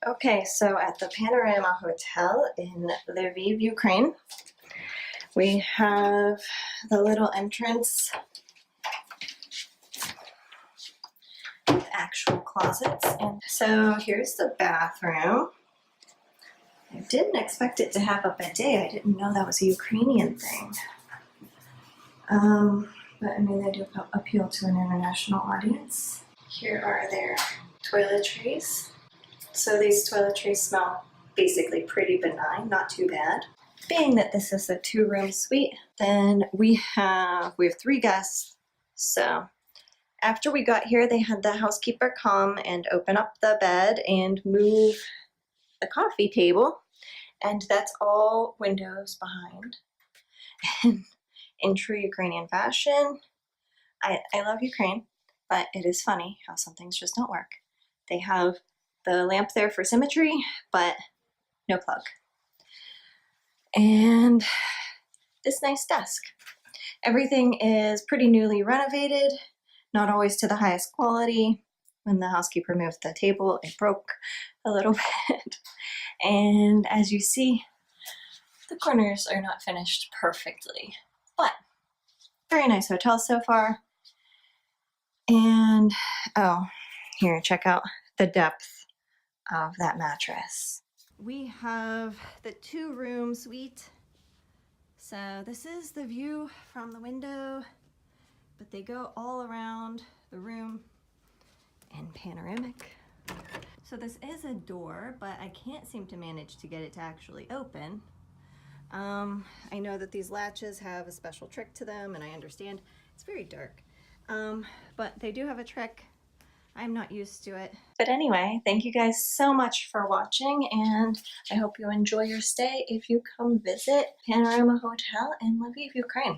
Okay, so at the Panorama Hotel in Lviv, Ukraine, we have the little entrance with actual closets. And so here's the bathroom. I didn't expect it to have a bidet. I didn't know that was a Ukrainian thing. But I mean, they do appeal to an international audience. Here are their toiletries. So these toiletries smell basically pretty benign, not too bad. Being that this is a 2-room suite, then we have 3 guests. So after we got here, they had the housekeeper come and open up the bed and move the coffee table. And that's all windows behind. And in true Ukrainian fashion, I love Ukraine, but it is funny how some things just don't work. They have the lamp there for symmetry, but no plug. And this nice desk. Everything is pretty newly renovated, not always to the highest quality. When the housekeeper moved the table, it broke a little bit. And as you see, the corners are not finished perfectly, but very nice hotel so far. And oh, here, check out the depth of that mattress. We have the 2-room suite. So this is the view from the window, but they go all around the room and panoramic. So this is a door, but I can't seem to manage to get it to actually open. I know that these latches have a special trick to them, and I understand it's very dark. But they do have a trick. I'm not used to it. But anyway, thank you guys so much for watching, and I hope you enjoy your stay if you come visit Panorama Hotel in Lviv, Ukraine.